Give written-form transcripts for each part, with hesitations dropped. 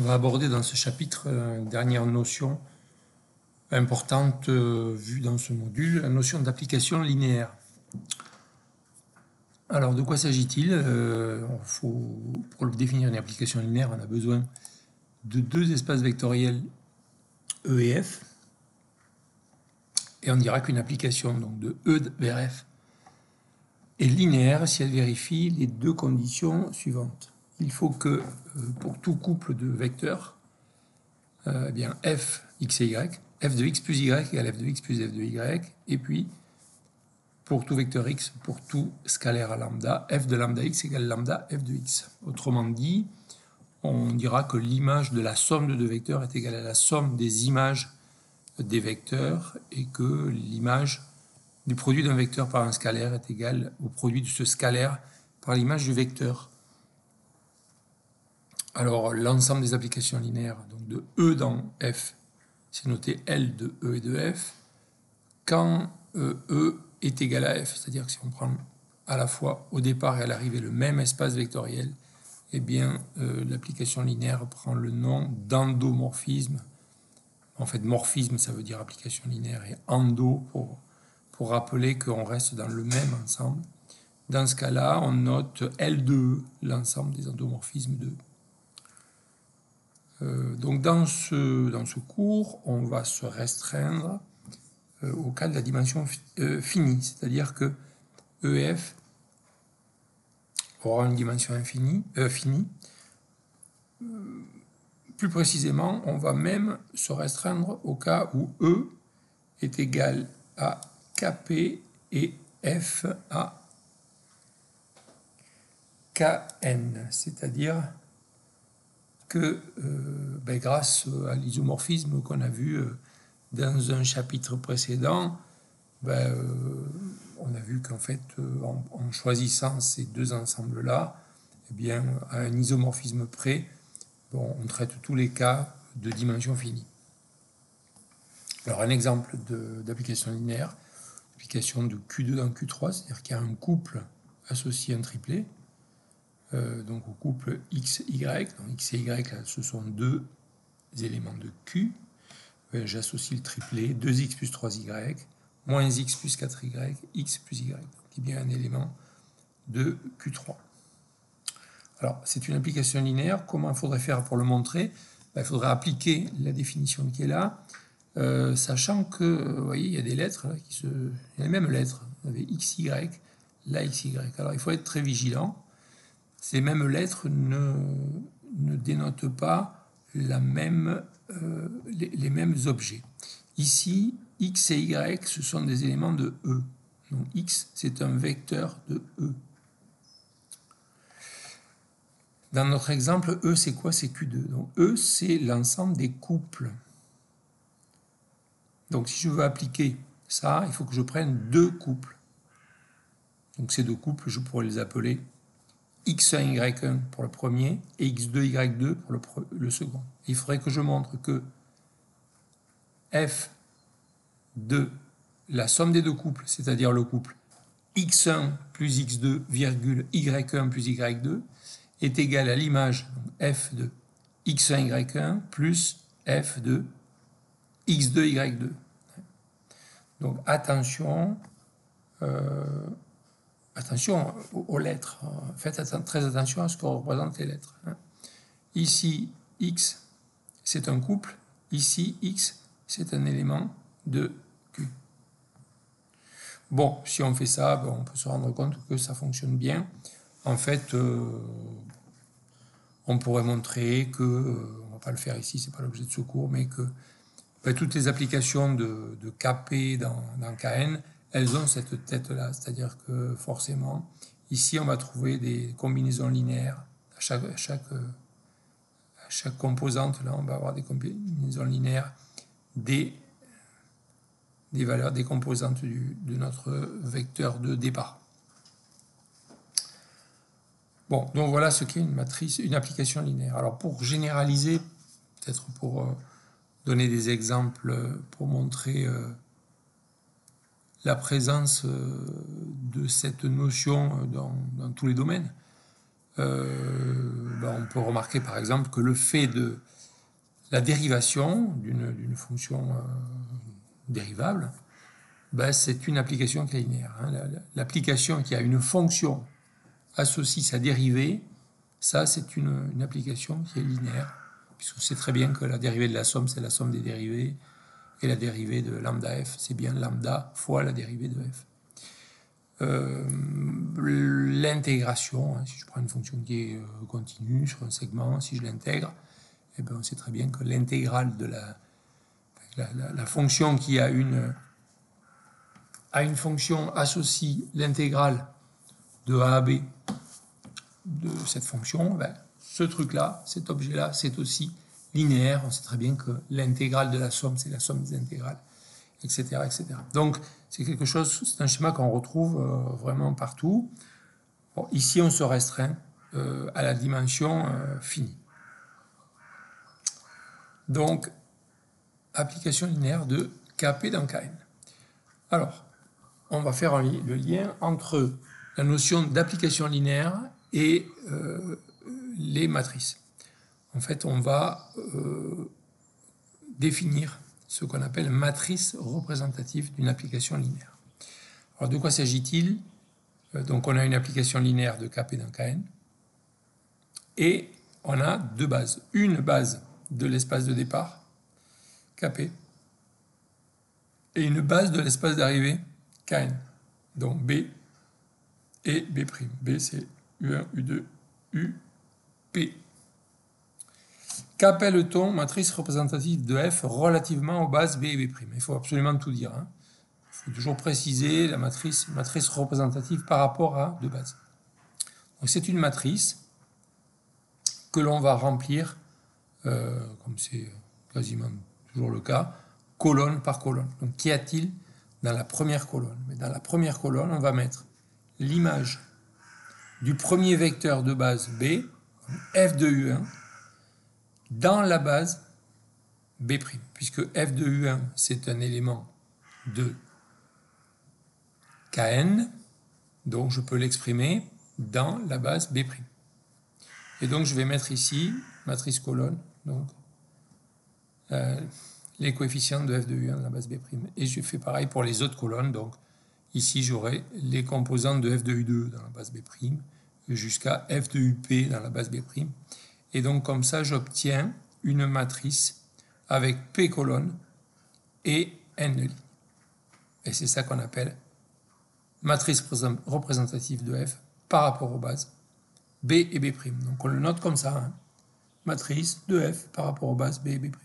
On va aborder dans ce chapitre une dernière notion importante vue dans ce module, la notion d'application linéaire. Alors, de quoi s'agit-il? Pour définir une application linéaire, on a besoin de deux espaces vectoriels E et F. Et on dira qu'une application donc, de E vers F est linéaire si elle vérifie les deux conditions suivantes. Il faut que pour tout couple de vecteurs, eh bien f, x et y, f de x plus y égale f de x plus f de y, et puis pour tout vecteur x, pour tout scalaire à lambda, f de lambda x égale lambda f de x. Autrement dit, on dira que l'image de la somme de deux vecteurs est égale à la somme des images des vecteurs et que l'image du produit d'un vecteur par un scalaire est égale au produit de ce scalaire par l'image du vecteur. Alors, l'ensemble des applications linéaires, donc de E dans F, c'est noté L de E et de F, quand E est égal à F, c'est-à-dire que si on prend à la fois au départ et à l'arrivée le même espace vectoriel, eh bien, l'application linéaire prend le nom d'endomorphisme. En fait, morphisme, ça veut dire application linéaire, et endo pour rappeler qu'on reste dans le même ensemble. Dans ce cas-là, on note L de E, l'ensemble des endomorphismes de E. Donc dans ce cours, on va se restreindre au cas de la dimension finie, c'est-à-dire que EF aura une dimension finie. Plus précisément, on va même se restreindre au cas où E est égal à Kp et F à Kn, c'est-à-dire que grâce à l'isomorphisme qu'on a vu dans un chapitre précédent, on a vu qu'en fait, en choisissant ces deux ensembles-là, eh bien, à un isomorphisme près, on traite tous les cas de dimension finie. Alors, un exemple d'application linéaire, application de Q2 dans Q3, c'est-à-dire qu'il y a un couple associé à un triplet, donc au couple X, Y. Donc X et Y, là, ce sont deux éléments de Q. J'associe le triplet 2x plus 3y, moins x plus 4y, x plus y. Donc il y a bien un élément de Q3. Alors, c'est une application linéaire. Comment il faudrait faire pour le montrer? Il faudrait appliquer la définition qui est là, sachant que, vous voyez, il y a des lettres, là, il y a les mêmes lettres. Vous avez xy, là xy. Alors, il faut être très vigilant. Ces mêmes lettres ne dénotent pas les mêmes objets. Ici, x et y, ce sont des éléments de E. Donc x, c'est un vecteur de E. Dans notre exemple, E, c'est quoi? C'est Q2. Donc E, c'est l'ensemble des couples. Donc si je veux appliquer ça, il faut que je prenne deux couples. Donc ces deux couples, je pourrais les appeler x1, y1 pour le premier et x2, y2 pour le second. Il faudrait que je montre que f de la somme des deux couples, c'est-à-dire le couple x1 plus x2, virgule y1 plus y2, est égal à l'image f de x1, y1 plus f de x2, y2. Donc attention aux lettres. Faites très attention à ce que représentent les lettres. Ici, x, c'est un couple. Ici, x, c'est un élément de Q. Bon, si on fait ça, on peut se rendre compte que ça fonctionne bien. En fait, on pourrait montrer que, on ne va pas le faire ici, c'est pas l'objet de ce cours, mais que toutes les applications de Kp dans Kn, elles ont cette tête-là, c'est-à-dire que forcément, ici, on va trouver des combinaisons linéaires. À chaque composante, là, on va avoir des combinaisons linéaires des valeurs des composantes de notre vecteur de départ. Bon, donc voilà ce qu'est une application linéaire. Alors pour généraliser, peut-être pour donner des exemples, pour montrer la présence de cette notion dans tous les domaines, on peut remarquer par exemple que le fait de la dérivation d'une fonction dérivable, c'est une application qui est linéaire. Hein. L'application qui a une fonction associe sa dérivée, ça c'est une application qui est linéaire, puisqu'on sait très bien que la dérivée de la somme, c'est la somme des dérivées, et la dérivée de lambda f, c'est bien lambda fois la dérivée de f. L'intégration, hein, si je prends une fonction qui est continue sur un segment, si je l'intègre, eh bien, on sait très bien que l'intégrale de la fonction qui a une fonction associe l'intégrale de a à b de cette fonction, ce truc-là, cet objet-là, c'est aussi linéaire. On sait très bien que l'intégrale de la somme, c'est la somme des intégrales, etc. etc. Donc, c'est quelque chose, c'est un schéma qu'on retrouve vraiment partout. Bon, ici, on se restreint à la dimension finie. Donc, application linéaire de Kp dans Kn. Alors, on va faire le lien entre la notion d'application linéaire et les matrices. En fait, on va définir ce qu'on appelle matrice représentative d'une application linéaire. Alors, de quoi s'agit-il? Donc, on a une application linéaire de Kp dans Kn et on a deux bases. Une base de l'espace de départ, Kp, et une base de l'espace d'arrivée, Kn. Donc, B et B'. B, c'est U1, U2, UP. Qu'appelle-t-on matrice représentative de F relativement aux bases B et B'? Il faut absolument tout dire. Hein. Il faut toujours préciser la matrice représentative par rapport à deux bases. Donc c'est une matrice que l'on va remplir, comme c'est quasiment toujours le cas, colonne par colonne. Donc qu'y a-t-il dans la première colonne? Mais dans la première colonne, on va mettre l'image du premier vecteur de base B, f de U1, dans la base B', puisque f de U1, c'est un élément de Kn, donc je peux l'exprimer dans la base B'. Et donc je vais mettre ici, matrice colonne, donc les coefficients de f de U1 dans la base B'. Et je fais pareil pour les autres colonnes, donc ici j'aurai les composantes de f de U2 dans la base B', jusqu'à f de UP dans la base B'. Et donc comme ça, j'obtiens une matrice avec P colonnes et N lignes. Et c'est ça qu'on appelle matrice représentative de F par rapport aux bases B et B'. Donc on le note comme ça, hein. Matrice de F par rapport aux bases B et B'.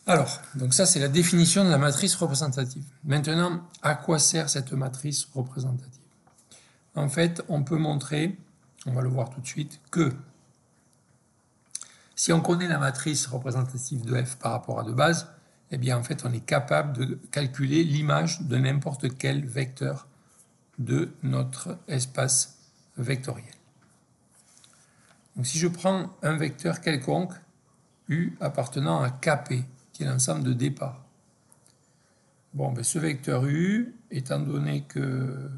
Alors, donc ça c'est la définition de la matrice représentative. Maintenant, à quoi sert cette matrice représentative? En fait, on peut montrer, on va le voir tout de suite, que si on connaît la matrice représentative de F par rapport à deux bases, eh bien en fait on est capable de calculer l'image de n'importe quel vecteur de notre espace vectoriel. Donc si je prends un vecteur quelconque, U appartenant à Kp, qui est l'ensemble de départ. Bon, ben ce vecteur U, étant donné que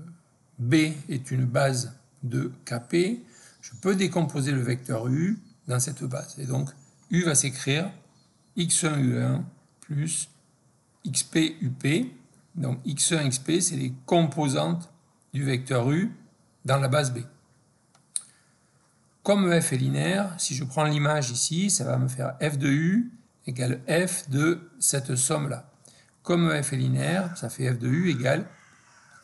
B est une base de Kp, je peux décomposer le vecteur U dans cette base. Et donc, U va s'écrire x1 U1 plus xp UP. Donc, x1, xp, c'est les composantes du vecteur U dans la base B. Comme f est linéaire, si je prends l'image ici, ça va me faire f de U égale f de cette somme-là. Comme f est linéaire, ça fait f de U égale,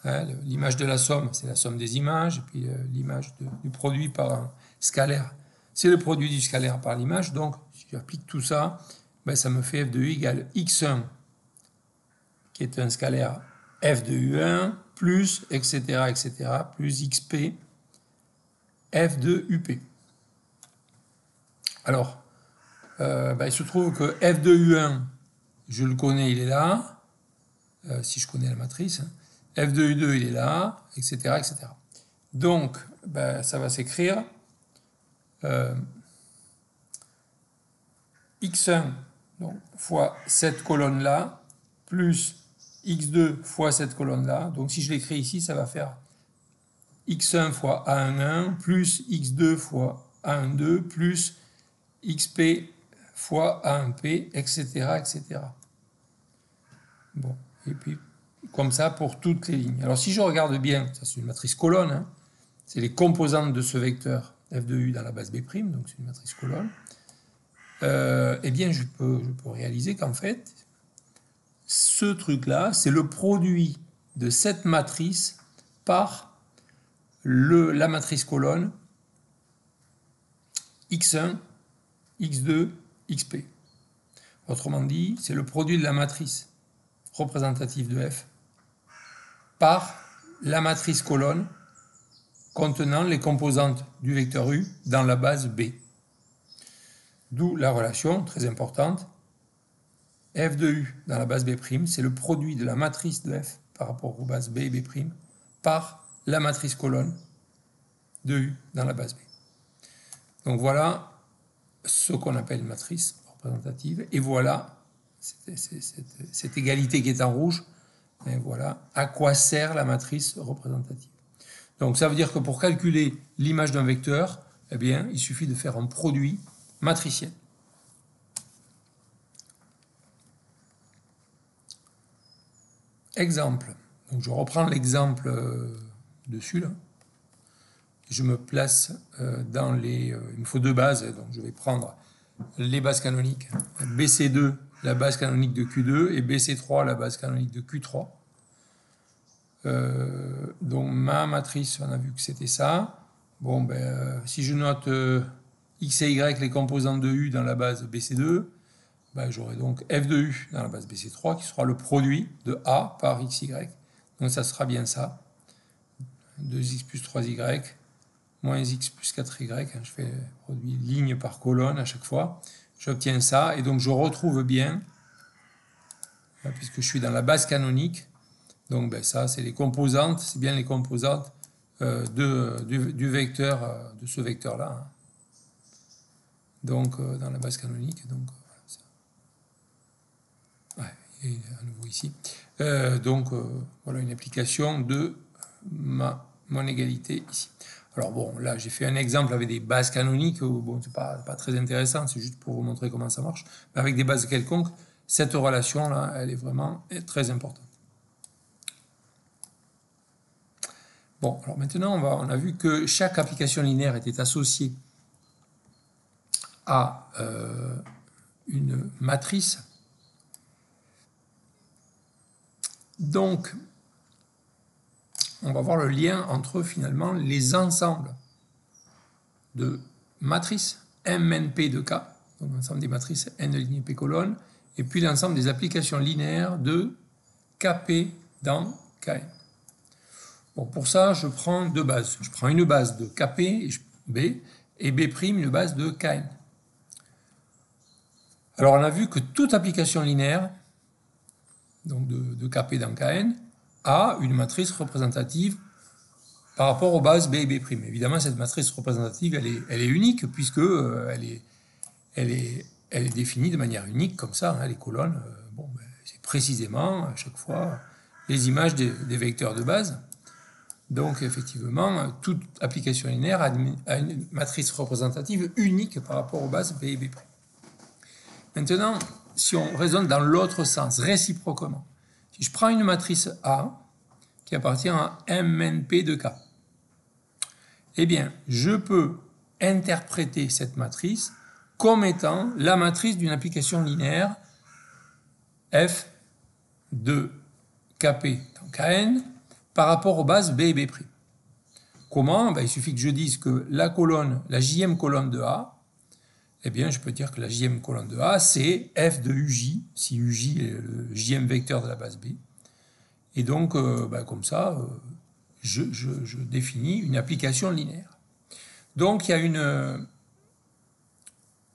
hein, l'image de la somme, c'est la somme des images, et puis l'image du produit par un scalaire, c'est le produit du scalaire par l'image. Donc, si j'applique tout ça, ben, ça me fait f de U égale x1, qui est un scalaire f de U1, plus, etc., plus xp, f de UP. Alors, il se trouve que f de U1, je le connais, il est là, si je connais la matrice, f de U2, il est là, etc., etc. Donc, ça va s'écrire x1 donc, fois cette colonne-là, plus x2 fois cette colonne-là. Donc, si je l'écris ici, ça va faire x1 fois a11 plus x2 fois a12 plus xp fois a1p, etc., etc. Bon, et puis comme ça pour toutes les lignes. Alors si je regarde bien, ça c'est une matrice colonne, hein, c'est les composantes de ce vecteur f de u dans la base b', donc c'est une matrice colonne. Eh bien je peux réaliser qu'en fait, ce truc-là, c'est le produit de cette matrice par la matrice colonne x1, x2, xp. Autrement dit, c'est le produit de la matrice représentative de f par la matrice colonne contenant les composantes du vecteur u dans la base B. D'où la relation très importante, f de u dans la base B', c'est le produit de la matrice de f par rapport aux bases B et B' par la matrice colonne de u dans la base B. Donc voilà ce qu'on appelle une matrice représentative, et voilà cette égalité qui est en rouge, et voilà à quoi sert la matrice représentative. Donc ça veut dire que pour calculer l'image d'un vecteur, eh bien, il suffit de faire un produit matriciel. Exemple. Donc je reprends l'exemple dessus là. Je me place dans les... il me faut deux bases, donc je vais prendre les bases canoniques. BC2, la base canonique de Q2, et BC3, la base canonique de Q3. Donc ma matrice, on a vu que c'était ça. Bon, ben, si je note x et y, les composantes de U dans la base BC2, ben, j'aurai donc f de U dans la base BC3 qui sera le produit de A par xy. Donc ça sera bien ça. 2x plus 3y moins x plus 4y. Je fais produit ligne par colonne à chaque fois. J'obtiens ça et donc je retrouve bien, puisque je suis dans la base canonique, donc ben, ça c'est les composantes, c'est bien les composantes du vecteur, de ce vecteur-là. Donc dans la base canonique, donc voilà, ouais, et à nouveau ici. Voilà une application de mon égalité ici. Alors bon, là j'ai fait un exemple avec des bases canoniques, bon, c'est pas très intéressant, c'est juste pour vous montrer comment ça marche. Mais avec des bases quelconques, cette relation-là, elle est vraiment très importante. Bon, alors maintenant, on a vu que chaque application linéaire était associée à une matrice. Donc, on va voir le lien entre finalement les ensembles de matrices MNP de K, donc l'ensemble des matrices N de ligne P colonne, et puis l'ensemble des applications linéaires de KP dans Kn. Bon, pour ça, je prends deux bases. Je prends une base de Kp et B, et B', une base de Kn. Alors, on a vu que toute application linéaire, donc de Kp dans Kn, a une matrice représentative par rapport aux bases B et B'. Évidemment, cette matrice représentative, elle est unique, puisque elle est définie de manière unique, comme ça, hein, les colonnes, bon, ben, c'est précisément, à chaque fois, les images des vecteurs de base. Donc, effectivement, toute application linéaire a une matrice représentative unique par rapport aux bases B et B'. Maintenant, si on raisonne dans l'autre sens, réciproquement, si je prends une matrice A qui appartient à MNP de K, eh bien, je peux interpréter cette matrice comme étant la matrice d'une application linéaire F de Kp dans Kn par rapport aux bases B et B'. Comment? Ben, il suffit que je dise que la jème colonne de A, eh bien, je peux dire que la jème colonne de A, c'est F de Uj, si Uj est le jème vecteur de la base B. Et donc, ben, comme ça, je définis une application linéaire. Donc, il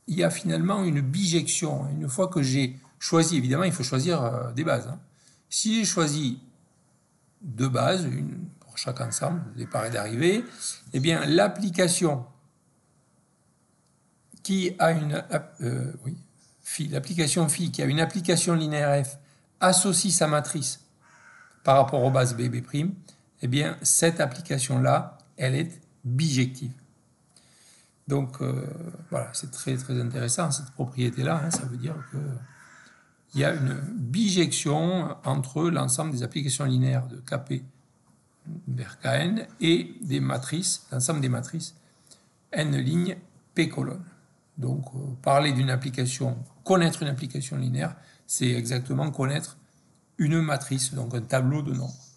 y a finalement une bijection. Une fois que j'ai choisi, évidemment, il faut choisir des bases. Hein. Si j'ai choisi deux bases, une pour chaque ensemble, de départ et d'arrivée, eh bien, l'application qui a l'application phi qui a une application linéaire F associe sa matrice par rapport aux bases B et B', eh bien, cette application-là elle est bijective. Donc voilà, c'est très très intéressant cette propriété-là, hein. Ça veut dire qu'il y a une bijection entre l'ensemble des applications linéaires de Kp vers Kn et des matrices, l'ensemble des matrices n lignes p colonnes. Donc parler d'une application, connaître une application linéaire, c'est exactement connaître une matrice, donc un tableau de nombres.